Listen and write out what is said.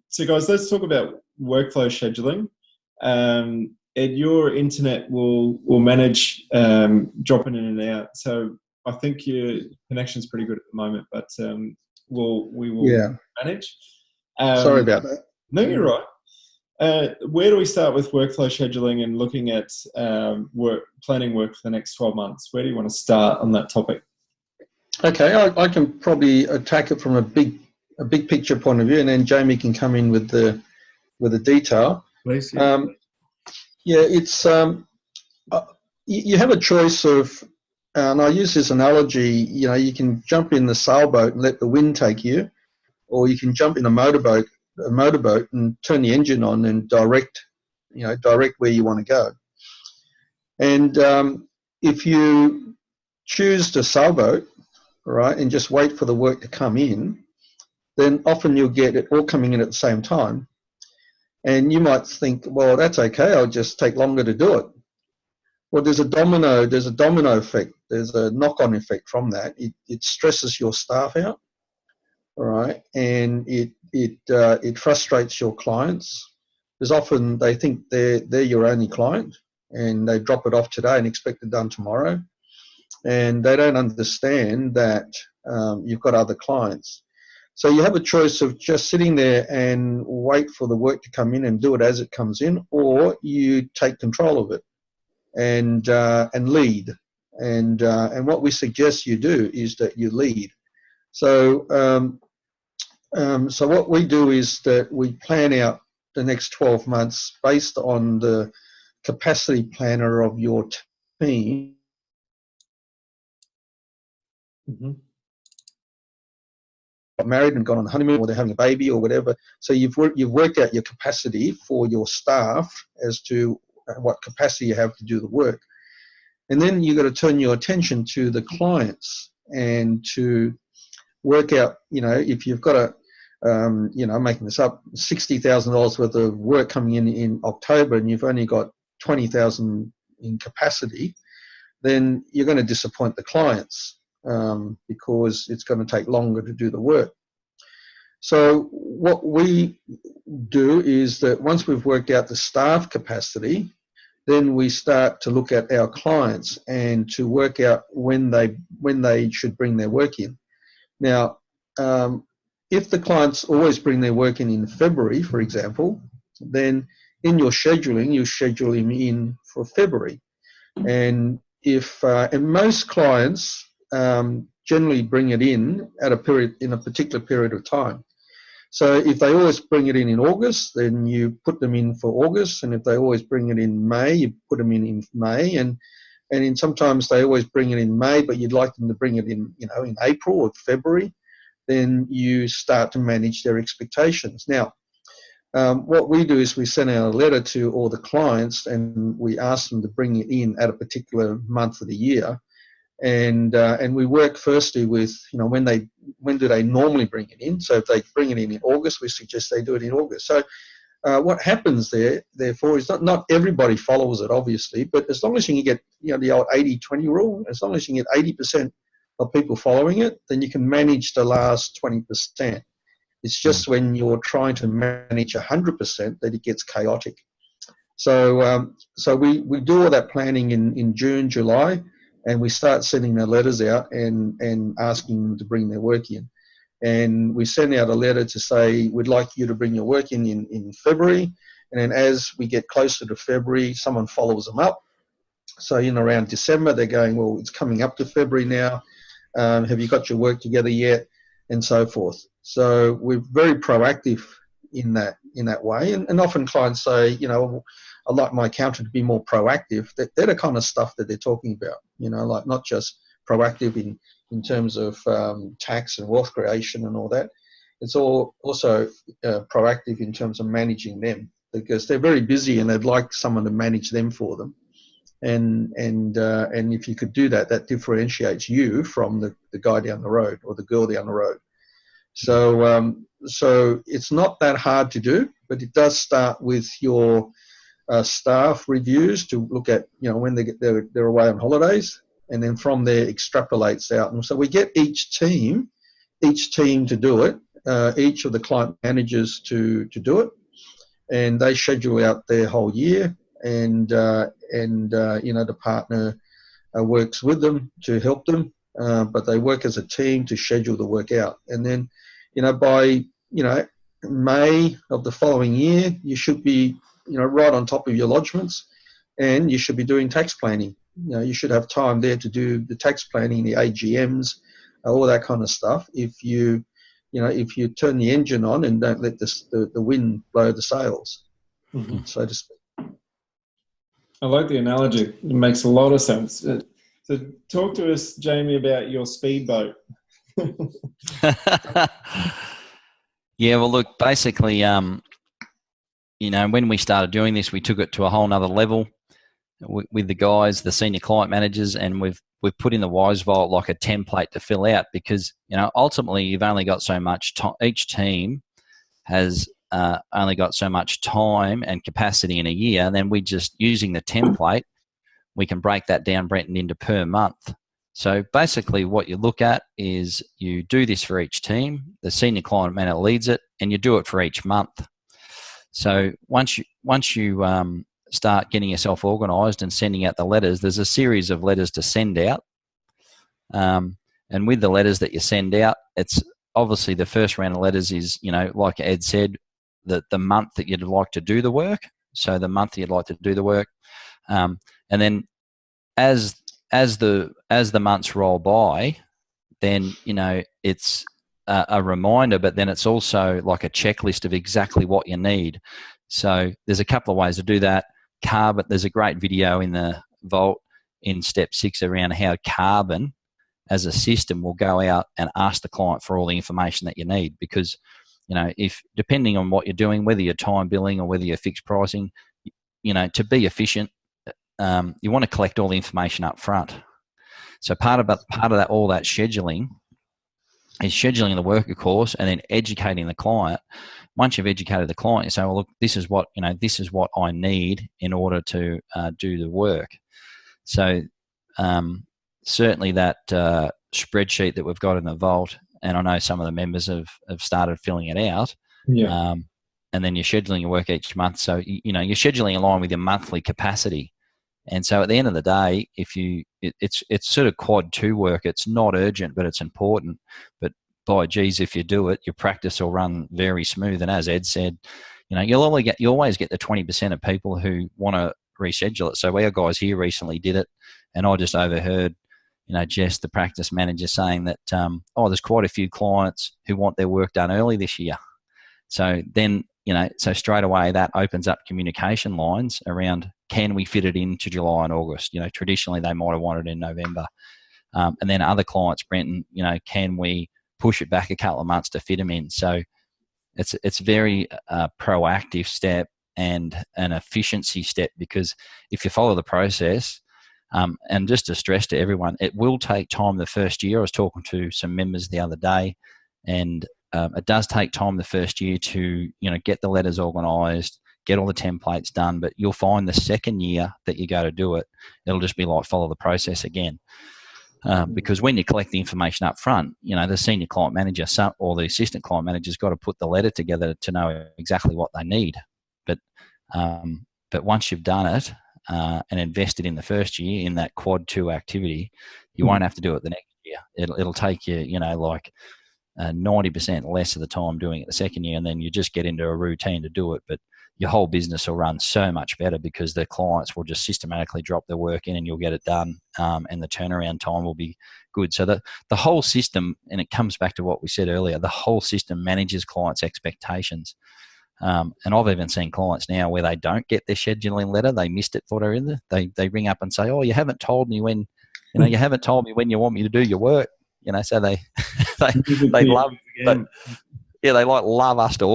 So guys, let's talk about workflow scheduling. And your internet will manage dropping in and out. So I think your connection's pretty good at the moment, but we will manage. Sorry about that. No, you're right. Where do we start with workflow scheduling and looking at planning work for the next 12 months? Where do you want to start on that topic? Okay, I can probably attack it from a big picture point of view, and then Jamie can come in with the detail. Please. It's you have a choice of, and I use this analogy. You can jump in the sailboat and let the wind take you, or you can jump in a motorboat and turn the engine on and direct where you want to go. And if you choose the sailboat, right, and just wait for the work to come in, then often you'll get it all coming in at the same time. And you might think, well, that's okay, I'll just take longer to do it. Well, there's a domino effect, there's a knock-on effect from that. It stresses your staff out, all right, and it frustrates your clients, because often they think they're your only client, and they drop it off today and expect it done tomorrow. And they don't understand that you've got other clients. So you have a choice of just sitting there and wait for the work to come in and do it as it comes in, or you take control of it and lead. And what we suggest you do is that you lead. So so what we do is that we plan out the next 12 months based on the capacity planner of your team. Mm-hmm. Got married and gone on honeymoon, or they're having a baby or whatever. So you've worked out your capacity for your staff as to what capacity you have to do the work. And then you've got to turn your attention to the clients and to work out, if you've got making this up, $60,000 worth of work coming in October, and you've only got 20,000 in capacity, then you're going to disappoint the clients. Because it's going to take longer to do the work. So what we do is that once we've worked out the staff capacity, then we start to look at our clients and to work out when they should bring their work in. Now, if the clients always bring their work in February, for example, then in your scheduling, you schedule him in for February. And and most clients generally bring it in at a particular period of time. So if they always bring it in August, then you put them in for August, and if they always bring it in May, you put them in May, and sometimes they always bring it in May, but you'd like them to bring it in in April or February, then you start to manage their expectations. Now, what we do is we send out a letter to all the clients, and we ask them to bring it in at a particular month of the year. And we work firstly with when do they normally bring it in. So if they bring it in August, we suggest they do it in August. So what happens therefore is not everybody follows it, obviously, but as long as you can get the old 80-20 rule, as long as you can get 80% of people following it, then you can manage the last 20%. It's just when you're trying to manage 100% that it gets chaotic. So we do all that planning in June, July. And we start sending the letters out and asking them to bring their work in. And we send out a letter to say, we'd like you to bring your work in February. And then as we get closer to February, someone follows them up. So around December, they're going, well, it's coming up to February now. Have you got your work together yet? And so forth. So we're very proactive in that way. And often clients say, I'd like my accountant to be more proactive. They're the kind of stuff that they're talking about, like not just proactive in terms of tax and wealth creation and all that. It's also proactive in terms of managing them, because they're very busy and they'd like someone to manage them for them. And if you could do that, that differentiates you from the guy down the road or the girl down the road. So it's not that hard to do. but it does start with your staff reviews to look at, when they're away on holidays, and then from there extrapolates out. And so we get each team to do it, each of the client managers to do it, and they schedule out their whole year, and the partner works with them to help them, but they work as a team to schedule the work out. And then, by May of the following year, you should be right on top of your lodgements, and you should be doing tax planning. You should have time there to do the tax planning, the AGMs, all that kind of stuff. If you turn the engine on and don't let the wind blow the sails, so to speak. I like the analogy. It makes a lot of sense. So talk to us, Jamie, about your speedboat. Yeah, well, look, basically, when we started doing this, we took it to a whole nother level with the guys, the senior client managers, and we've put in the Wize Vault like a template to fill out, because ultimately you've only got so much time. Each team has only got so much time and capacity in a year, and then we just, using the template, we can break that down, Brenton, into per month. So basically what you look at is you do this for each team, the senior client manager leads it, and you do it for each month. So once you start getting yourself organised and sending out the letters, there's a series of letters to send out. And with the letters that you send out, it's obviously the first round of letters is, like Ed said, the month that you'd like to do the work. So the month you'd like to do the work. And then as the months roll by, then, it's a reminder, but then it's also like a checklist of exactly what you need. So there's a couple of ways to do that. Carbon, there's a great video in the Vault in step 6 around how Carbon as a system will go out and ask the client for all the information that you need, because if, depending on what you're doing, whether you're time billing or whether you're fixed pricing, to be efficient, you want to collect all the information up front. So part of that, all that scheduling is scheduling the work, of course, and then educating the client. Once you've educated the client, you say, well, look, this is what I need in order to do the work. So certainly that spreadsheet that we've got in the Vault, and I know some of the members have started filling it out. Yeah. And then you're scheduling your work each month. So, you're scheduling in line with your monthly capacity. And so at the end of the day, it's sort of quad 2 work. It's not urgent, but it's important. But by geez, if you do it, your practice will run very smooth. And as Ed said, you always get the 20% of people who want to reschedule it. So our guys here recently did it, and I just overheard, Jess, the practice manager, saying that, there's quite a few clients who want their work done early this year. So then, so straight away that opens up communication lines around, can we fit it into July and August? Traditionally they might have wanted it in November. And then other clients, Brenton, can we push it back a couple of months to fit them in? So it's very proactive step and an efficiency step, because if you follow the process, and just to stress to everyone, it will take time the first year. I was talking to some members the other day, and it does take time the first year to, get the letters organised, get all the templates done. But you'll find the second year that you go to do it, it'll just be like follow the process again. Because when you collect the information up front, the senior client manager or the assistant client manager's got to put the letter together to know exactly what they need. But once you've done it and invested in the first year in that quad 2 activity, you won't have to do it the next year. It'll take you, 90% less of the time doing it the second year, and then you just get into a routine to do it. But your whole business will run so much better because the clients will just systematically drop their work in and you'll get it done, and the turnaround time will be good. So the whole system, and it comes back to what we said earlier, the whole system manages clients' expectations. And I've even seen clients now where they don't get their scheduling letter, they missed it for whatever. They ring up and say, "Oh, you haven't told me when, you haven't told me when you want me to do your work." So they love, but yeah, they love us to